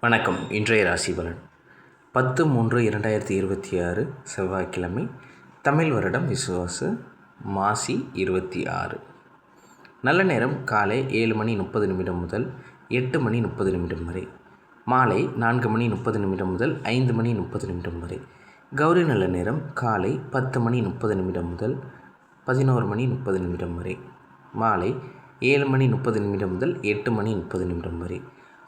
வணக்கம். இன்றைய ராசி பலன் 10/3/2026 செவ்வாய்க்கிழமை. தமிழ் வருடம் விசுவாச மாசி 26. நல்ல நேரம் காலை 7:30 முதல் 8:30 வரை. மாலை 4:30 முதல் 5:30 வரை. கௌரி நல்ல நேரம் காலை 10:30 முதல் 11:30 வரை. மாலை 7:30 முதல் 8:30 வரை.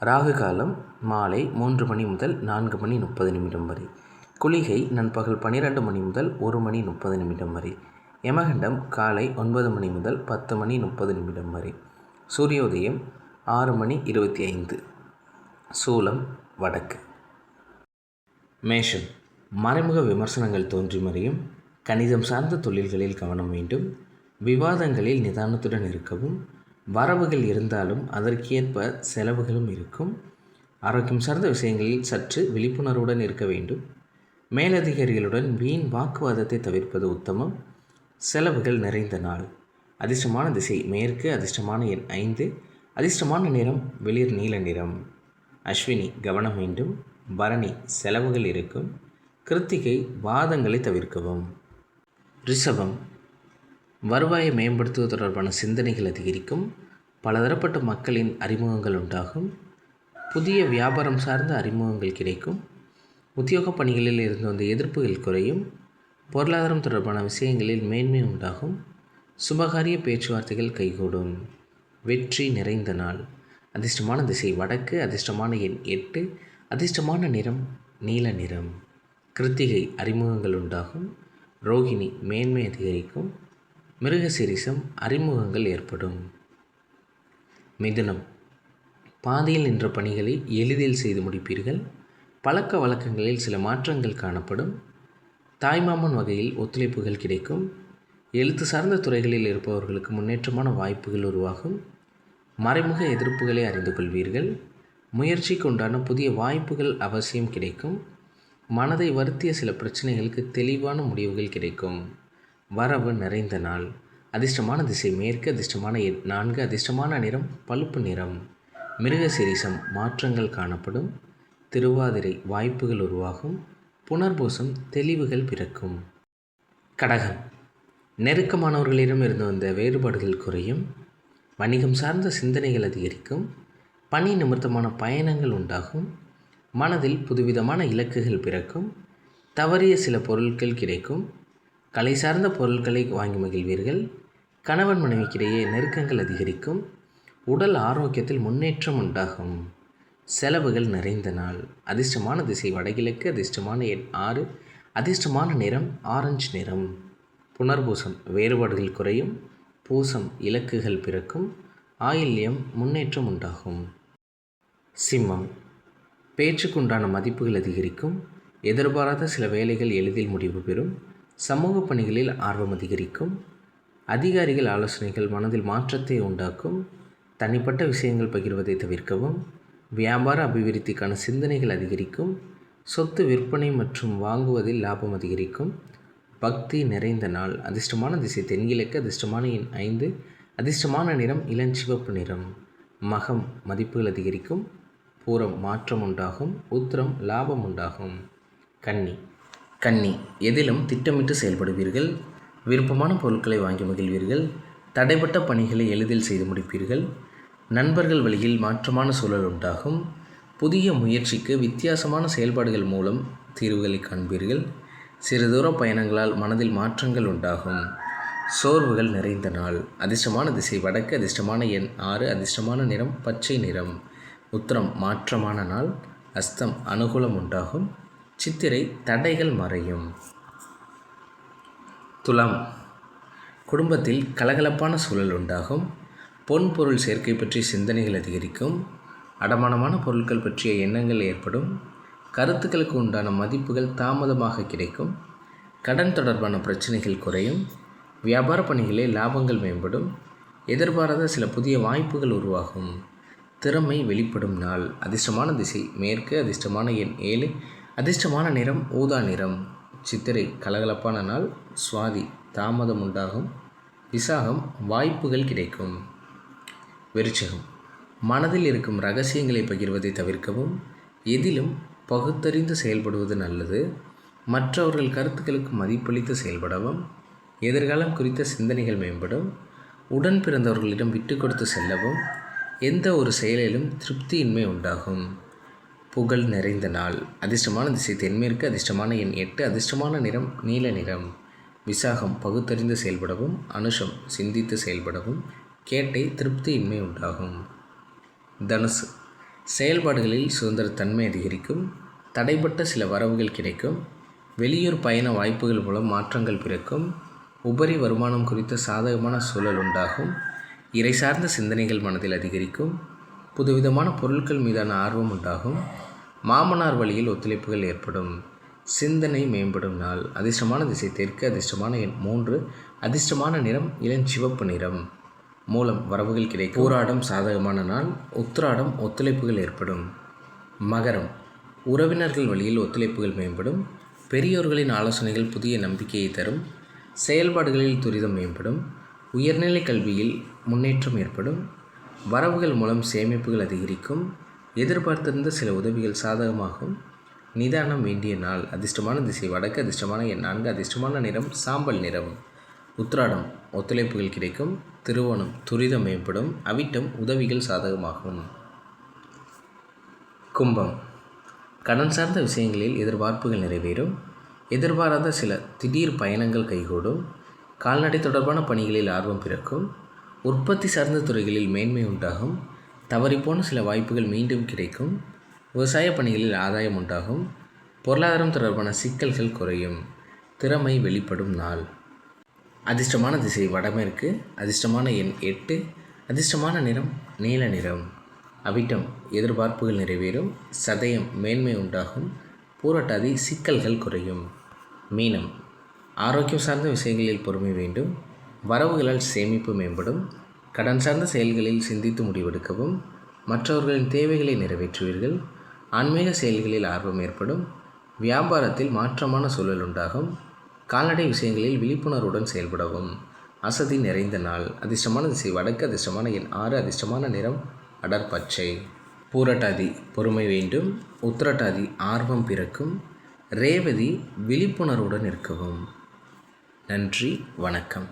ராகு காலம் மாலை 3 முதல் 4:30 வரை. குளிகை நண்பகல் 12 முதல் 1:30 வரை. யமகண்டம் காலை 9 முதல் 10:30 வரை. சூரியோதயம் 6:25. சூலம் வடக்கு. மேஷம். மறைமுக விமர்சனங்கள் தோன்றி மறையும். கணிதம் சார்ந்த தொழில்களில் கவனம் வேண்டும். விவாதங்களில் நிதானத்துடன் இருக்கவும். வரவுகள் இருந்தாலும் அதற்கேற்ப செலவுகளும் இருக்கும். ஆரோக்கியம் சார்ந்த விஷயங்களில் சற்று விழிப்புணர்வுடன் இருக்க வேண்டும். மேலதிகாரிகளுடன் வீண் வாக்குவாதத்தை தவிர்ப்பது உத்தமம். செலவுகள் நிறைந்த நாள். அதிர்ஷ்டமான திசை மேற்கு. அதிர்ஷ்டமான எண் 5. அதிர்ஷ்டமான நிறம் வெளிர் நீல நிறம். அஸ்வினி கவனம் வேண்டும். பரணி செலவுகள் இருக்கும். கிருத்திகை வாதங்களை தவிர்க்கவும். ரிஷபம். வருவாயை மேம்படுத்துவது தொடர்பான சிந்தனைகள் அதிகரிக்கும். பலதரப்பட்ட மக்களின் அறிமுகங்கள் உண்டாகும். புதிய வியாபாரம் சார்ந்த அறிமுகங்கள் கிடைக்கும். உத்தியோக பணிகளில் இருந்து வந்த எதிர்ப்புகள் குறையும். பொருளாதாரம் தொடர்பான விஷயங்களில் மேன்மை உண்டாகும். சுபகாரிய பேச்சுவார்த்தைகள் கைகூடும். வெற்றி நிறைந்த நாள். அதிர்ஷ்டமான திசை வடக்கு. அதிர்ஷ்டமான எண் 8. அதிர்ஷ்டமான நிறம் நீல நிறம். கிருத்திகை அறிமுகங்கள் உண்டாகும். ரோகிணி மேன்மை அதிகரிக்கும். மிருகசீரிஷம் அறிமுகங்கள் ஏற்படும். மிதுனம். பாதியில் நின்ற பணிகளை எளிதில் செய்து முடிப்பீர்கள். பழக்க வழக்கங்களில் சில மாற்றங்கள் காணப்படும். தாய்மாமன் வகையில் ஒத்துழைப்புகள் கிடைக்கும். எழுத்து சார்ந்த துறைகளில் இருப்பவர்களுக்கு முன்னேற்றமான வாய்ப்புகள் உருவாகும். மறைமுக எதிர்ப்புகளை அறிந்து கொள்வீர்கள். முயற்சிக்கு உண்டான புதிய வாய்ப்புகள் அவசியம் கிடைக்கும். மனதை வருத்திய சில பிரச்சனைகளுக்கு தெளிவான முடிவுகள் கிடைக்கும். வரவு நிறைந்த நாள். அதிர்ஷ்டமான திசை மேற்கு. அதிர்ஷ்டமான எண் 4. அதிர்ஷ்டமான நிறம் பழுப்பு நிறம். மிருகசீரிஷம் மாற்றங்கள் காணப்படும். திருவாதிரை வாய்ப்புகள் உருவாகும். புனர்பூசம் தெளிவுகள் பிறக்கும். கடகம். நெருக்கமானவர்களிடம் இருந்து வந்த வேறுபாடுகள் குறையும். வணிகம் சார்ந்த சிந்தனைகள் அதிகரிக்கும். பணி நிமித்தமான பயணங்கள் உண்டாகும். மனதில் புதுவிதமான இலக்குகள் பிறக்கும். தவறிய சில பொருட்கள் கிடைக்கும். கலை சார்ந்த பொருட்களை வாங்கி மகிழ்வீர்கள். கணவன் மனைவிக்கிடையே நெருக்கங்கள் அதிகரிக்கும். உடல் ஆரோக்கியத்தில் முன்னேற்றம் உண்டாகும். செலவுகள் நிறைந்த நாள். அதிர்ஷ்டமான திசை வடகிழக்கு. அதிர்ஷ்டமான எண் 6. அதிர்ஷ்டமான நிறம் ஆரஞ்சு நிறம். புனர்பூசம் வேறுபாடுகள் குறையும். பூசம் இலக்குகள் பிறக்கும். ஆயில்யம் முன்னேற்றம் உண்டாகும். சிம்மம். பேச்சுக்குண்டான மதிப்புகள் அதிகரிக்கும். எதிர்பாராத சில வேலைகள் எளிதில் முடிவு பெறும். சமூக பணிகளில் ஆர்வம் அதிகரிக்கும். அதிகாரிகள் ஆலோசனைகள் மனதில் மாற்றத்தை உண்டாக்கும். தனிப்பட்ட விஷயங்கள் பகிர்வதை தவிர்க்கவும். வியாபார அபிவிருத்திக்கான சிந்தனைகள் அதிகரிக்கும். சொத்து விற்பனை மற்றும் வாங்குவதில் லாபம் அதிகரிக்கும். பக்தி நிறைந்த நாள். அதிர்ஷ்டமான திசை தென்கிழக்கு. அதிர்ஷ்டமான எண் 5. அதிர்ஷ்டமான நிறம் இளஞ்சிவப்பு நிறம். மகம் மதிப்புகள் அதிகரிக்கும். பூரம் மாற்றம் உண்டாகும். உத்திரம் லாபம் உண்டாகும். கன்னி எதிலும் திட்டமிட்டு செயல்படுவீர்கள். விருப்பமான பொருட்களை வாங்கி மகிழ்வீர்கள். தடைப்பட்ட பணிகளை எளிதில் செய்து முடிப்பீர்கள். நண்பர்கள் வழியில் மாற்றமான சூழல் உண்டாகும். புதிய முயற்சிக்கு வித்தியாசமான செயல்பாடுகள் மூலம் தீர்வுகளை காண்பீர்கள். சிறு தூர பயணங்களால் மனதில் மாற்றங்கள் உண்டாகும். சோர்வுகள் நிறைந்த நாள். அதிர்ஷ்டமான திசை வடக்கு. அதிர்ஷ்டமான எண் 6. அதிர்ஷ்டமான நிறம் பச்சை நிறம். உத்திரம் மாற்றமான நாள். அஸ்தம் அனுகூலம் உண்டாகும். சித்திரை தடைகள் மறையும். துலாம். குடும்பத்தில் கலகலப்பான சூழல் உண்டாகும். பொன் பொருள் சேர்க்கை பற்றிய சிந்தனைகள் அதிகரிக்கும். அடமானமான பொருட்கள் பற்றிய எண்ணங்கள் ஏற்படும். கருத்துக்களுக்கு உண்டான மதிப்புகள் தாமதமாக கிடைக்கும். கடன் தொடர்பான பிரச்சனைகள் குறையும். வியாபார பணிகளில் லாபங்கள் மேம்படும். எதிர்பாராத சில புதிய வாய்ப்புகள் உருவாகும். திறமை வெளிப்படும் நாள். அதிர்ஷ்டமான திசை மேற்கு. அதிர்ஷ்டமான எண் 7. அதிர்ஷ்டமான நிறம் ஊதா நிறம். சித்திரை கலகலப்பான நாள். சுவாதி தாமதம் உண்டாகும். விசாகம் வாய்ப்புகள் கிடைக்கும். விருச்சிகம். மனதில் இருக்கும் ரகசியங்களை பகிர்வதை தவிர்க்கவும். எதிலும் பகுத்தறிந்து செயல்படுவது நல்லது. மற்றவர்கள் கருத்துக்களுக்கு மதிப்பளித்து செயல்படவும், எதிர்காலம் குறித்த சிந்தனைகள் மேம்படும். உடன் பிறந்தவர்களிடம் விட்டு கொடுத்து செல்லவும், எந்த ஒரு செயலிலும் திருப்தியின்மை உண்டாகும். புகழ் நிறைந்த நாள். அதிர்ஷ்டமான திசை தென்மேற்கு. அதிர்ஷ்டமான எண் 8. அதிர்ஷ்டமான நிறம் நீல நிறம். விசாகம் பகுத்தறிந்து செயல்படவும், அனுஷம் சிந்தித்து செயல்படவும், கேட்டை திருப்தியின்மை உண்டாகும். தனுசு செயல்பாடுகளில் சுதந்திரத்தன்மை அதிகரிக்கும். தடைப்பட்ட சில வரவுகள் கிடைக்கும். வெளியூர் பயண வாய்ப்புகள் மூலம் மாற்றங்கள் பிறக்கும். உபரி வருமானம் குறித்த சாதகமான சூழல் உண்டாகும். இறை சார்ந்த சிந்தனைகள் மனதில் அதிகரிக்கும். புதுவிதமான பொருட்கள் மீதான ஆர்வம் உண்டாகும். மாமனார் வழியில் ஒத்துழைப்புகள் ஏற்படும். சிந்தனை மேம்படும் நாள். அதிர்ஷ்டமான திசை தெற்கு. அதிர்ஷ்டமான எண் 3. அதிர்ஷ்டமான நிறம் இளஞ்சிவப்பு நிறம். மூலம் வரவுகள் கிடைக்கும். பூராடம் சாதகமான நாள். உத்திராடம் ஒத்துழைப்புகள் ஏற்படும். மகரம் உறவினர்கள் வழியில் ஒத்துழைப்புகள் மேம்படும். பெரியோர்களின் ஆலோசனைகள் புதிய நம்பிக்கையை தரும். செயல்பாடுகளில் துரிதம் மேம்படும். உயர்நிலை கல்வியில் முன்னேற்றம் ஏற்படும். வரவுகள் மூலம் சேமிப்புகள் அதிகரிக்கும். எதிர்பார்த்திருந்த சில உதவிகள் சாதகமாகும். நிதானம் வேண்டிய நாள். அதிர்ஷ்டமான திசை வடக்கு. அதிர்ஷ்டமான எண் 4. அதிர்ஷ்டமான நிறம் சாம்பல் நிறம். உத்திராடம் ஒத்துழைப்புகள் கிடைக்கும். திருவோணம் துரிதம் மேம்படும். அவிட்டம் உதவிகள் சாதகமாகும். கும்பம் கடன் சார்ந்த விஷயங்களில் எதிர்பார்ப்புகள் நிறைவேறும். எதிர்பாராத சில திடீர் பயணங்கள் கைகூடும். கால்நடை தொடர்பான பணிகளில் ஆர்வம் பிறக்கும். உற்பத்தி சார்ந்த துறைகளில் மேன்மை உண்டாகும். தவறிப்போன சில வாய்ப்புகள் மீண்டும் கிடைக்கும். விவசாய பணிகளில் ஆதாயம் உண்டாகும். பொருளாதாரம் தொடர்பான சிக்கல்கள் குறையும். திறமை வெளிப்படும் நாள். அதிர்ஷ்டமான திசை வடமேற்கு. அதிர்ஷ்டமான எண் 8. அதிர்ஷ்டமான நிறம் நீல நிறம். அவிட்டம் எதிர்பார்ப்புகள் நிறைவேறும். சதயம் மேன்மை உண்டாகும். பூரட்டாதி சிக்கல்கள் குறையும். மீனம் ஆரோக்கியம் சார்ந்த விஷயங்களில் பொறுமை வேண்டும். வரவுகளால் சேமிப்பு மேம்படும். கடன் சார்ந்த செயல்களில் சிந்தித்து முடிவெடுக்கவும். மற்றவர்களின் தேவைகளை நிறைவேற்றுவீர்கள். ஆன்மீக செயல்களில் ஆர்வம் ஏற்படும். வியாபாரத்தில் மாற்றமான சூழல் உண்டாகும். கால்நடை விஷயங்களில் விழிப்புணர்வுடன் செயல்படவும். அசதி நிறைந்த நாள். அதிர்ஷ்டமான திசை வடக்கு. அதிர்ஷ்டமான எண் 6. அதிர்ஷ்டமான நிறம் அடர்பச்சை. பூரட்டாதி பொறுமை வேண்டும். உத்திரட்டாதி ஆர்வம் பிறக்கும். ரேவதி விழிப்புணர்வுடன் இருக்கவும். நன்றி, வணக்கம்.